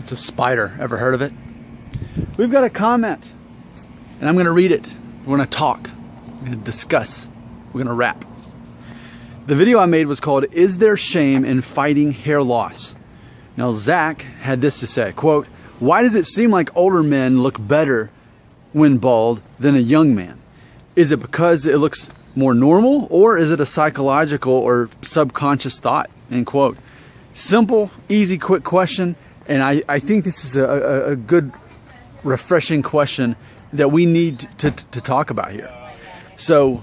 It's a spider. Ever heard of it? We've got a comment, and I'm going to read it. We're going to talk. We're going to discuss. We're going to rap. The video I made was called, "Is There Shame in Fighting Hair Loss?" Now, Zach had this to say, quote, "Why does it seem like older men look better when bald than a young man? Is it because it looks more normal, or is it a psychological or subconscious thought?" End quote. Simple, easy, quick question. And I think this is a good, refreshing question that we need to talk about here. So,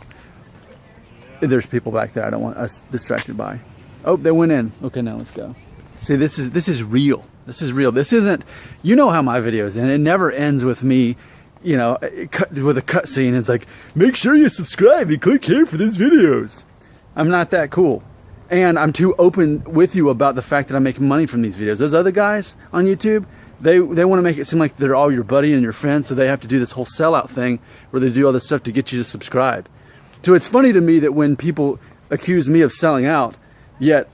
there's people back there I don't want us distracted by. Oh, they went in. Okay, now let's go. See, this is real. This is real. This isn't, you know how my videos end. It never ends with me, you know, with a cut scene. It's like, make sure you subscribe and click here for these videos. I'm not that cool. And I'm too open with you about the fact that I'm making money from these videos. Those other guys on YouTube, they want to make it seem like they're all your buddy and your friend, so they have to do this whole sellout thing where they do all this stuff to get you to subscribe. So it's funny to me that when people accuse me of selling out, yet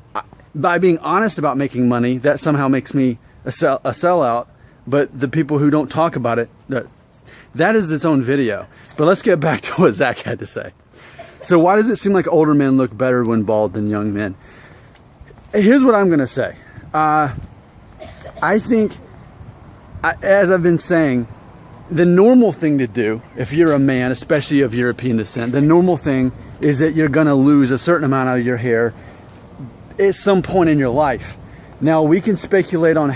by being honest about making money, that somehow makes me a sellout. But the people who don't talk about it, that is its own video. But let's get back to what Zach had to say. So why does it seem like older men look better when bald than young men? Here's what I'm going to say. I think, as I've been saying, the normal thing to do, if you're a man, especially of European descent, the normal thing is that you're going to lose a certain amount of your hair at some point in your life. Now, we can speculate on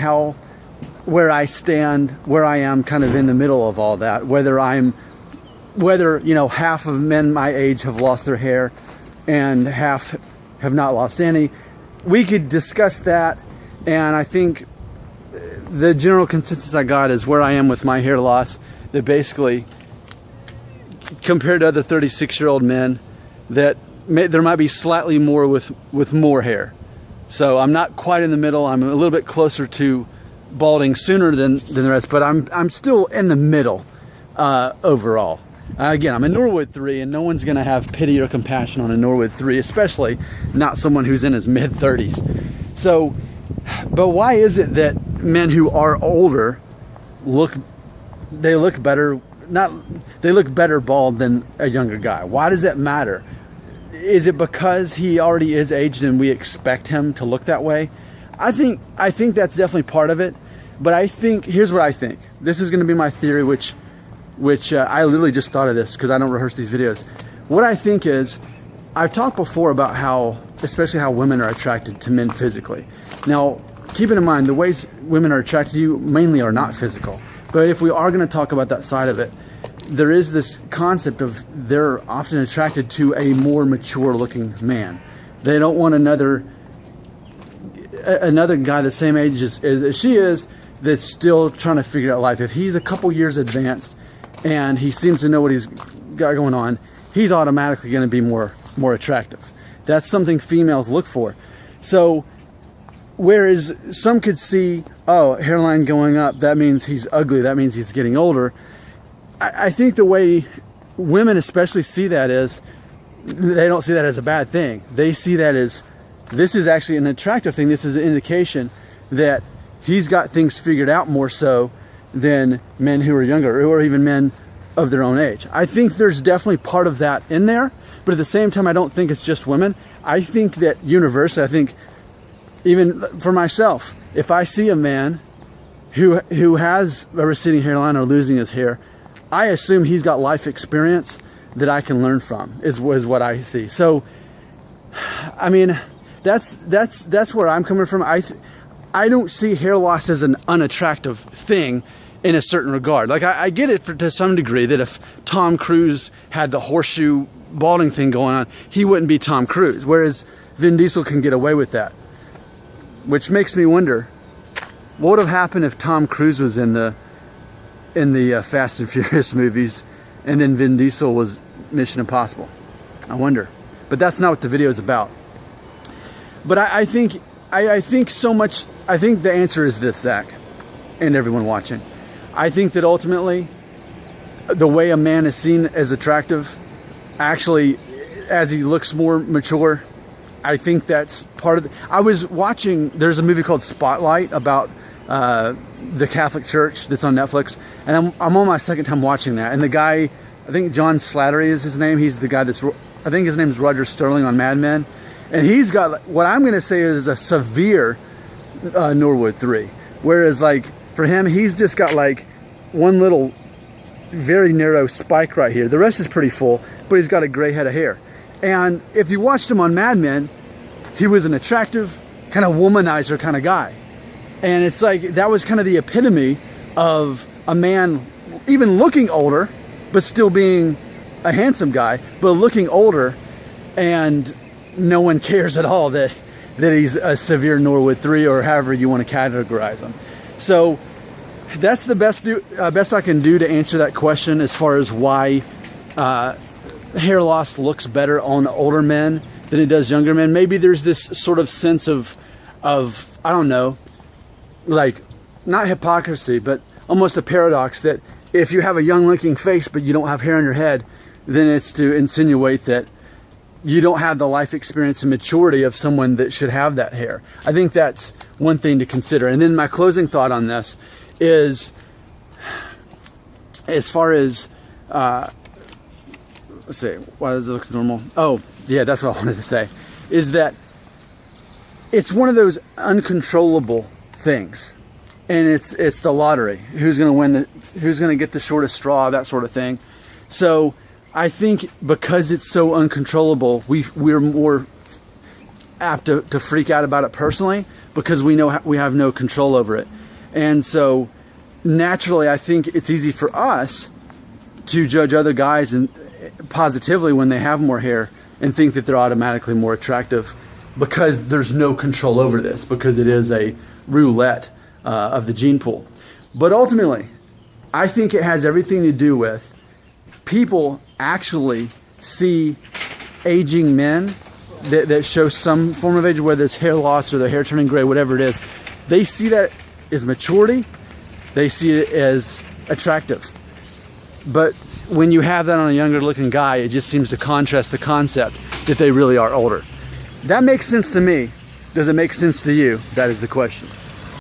where I stand, where I am kind of in the middle of all that, whether, you know, half of men my age have lost their hair and half have not lost any. We could discuss that, and I think the general consensus I got is where I am with my hair loss, that basically, compared to other 36-year-old men, that there might be slightly more with more hair. So I'm not quite in the middle. I'm a little bit closer to balding sooner than the rest, but I'm still in the middle overall. Again, I'm a Norwood 3, and no one's going to have pity or compassion on a Norwood 3, especially not someone who's in his mid-30s. So, but why is it that men who are older look better bald than a younger guy? Why does that matter? Is it because he already is aged and we expect him to look that way? I think that's definitely part of it. But I think, here's what I think. This is going to be my theory, which I literally just thought of this because I don't rehearse these videos. What I think is, I've talked before about how, especially how women are attracted to men physically. Now, keep in mind, the ways women are attracted to you mainly are not physical. But if we are going to talk about that side of it, there is this concept of they're often attracted to a more mature looking man. They don't want another guy the same age as she is that's still trying to figure out life. If he's a couple years advanced and he seems to know what he's got going on, he's automatically going to be more attractive. That's something females look for. So, whereas some could see, oh, hairline going up, that means he's ugly, that means he's getting older. I think the way women especially see that is, they don't see that as a bad thing. They see that as, this is actually an attractive thing. This is an indication that he's got things figured out more so than men who are younger, or even men of their own age. I think there's definitely part of that in there, but at the same time, I don't think it's just women. I think that universally, I think even for myself, if I see a man who has a receding hairline or losing his hair, I assume he's got life experience that I can learn from, is what I see. So, I mean, that's where I'm coming from. I don't see hair loss as an unattractive thing in a certain regard. Like, I get it to some degree that if Tom Cruise had the horseshoe balding thing going on, he wouldn't be Tom Cruise, whereas Vin Diesel can get away with that. Which makes me wonder, what would have happened if Tom Cruise was in the Fast and Furious movies and then Vin Diesel was Mission Impossible? I wonder. But that's not what the video is about. But I think so much. I think the answer is this, Zach, and everyone watching. I think that ultimately, the way a man is seen as attractive, actually, as he looks more mature, I think that's part of I was watching, there's a movie called Spotlight about the Catholic Church that's on Netflix, and I'm on my second time watching that. And the guy, I think John Slattery is his name. He's the guy that's, I think his name is Roger Sterling on Mad Men, and he's got what I'm going to say is a severe Norwood 3, whereas like for him, he's just got like one little very narrow spike right here. The rest is pretty full, but he's got a gray head of hair. And if you watched him on Mad Men, he was an attractive kind of womanizer kind of guy. And it's like, that was kind of the epitome of a man, even looking older, but still being a handsome guy, but looking older, and no one cares at all that he's a severe Norwood 3, or however you want to categorize him. So that's the best I can do to answer that question as far as why hair loss looks better on older men than it does younger men. Maybe there's this sort of sense of I don't know, like, not hypocrisy, but almost a paradox, that if you have a young looking face but you don't have hair on your head, then it's to insinuate that you don't have the life experience and maturity of someone that should have that hair. I think that's one thing to consider. And then my closing thought on this is, as far as let's see, why does it look normal? Oh yeah, that's what I wanted to say, is that it's one of those uncontrollable things, and it's the lottery. Who's going to win who's going to get the shortest straw, that sort of thing. So I think because it's so uncontrollable, we're more apt to freak out about it personally, because we know we have no control over it. And so naturally, I think it's easy for us to judge other guys and positively when they have more hair and think that they're automatically more attractive, because there's no control over this, because it is a roulette of the gene pool. But ultimately, I think it has everything to do with people actually see aging men that show some form of age, whether it's hair loss or their hair turning gray, whatever it is. They see that as maturity. They see it as attractive. But when you have that on a younger looking guy, it just seems to contrast the concept that they really are older. That makes sense to me. Does it make sense to you? That is the question.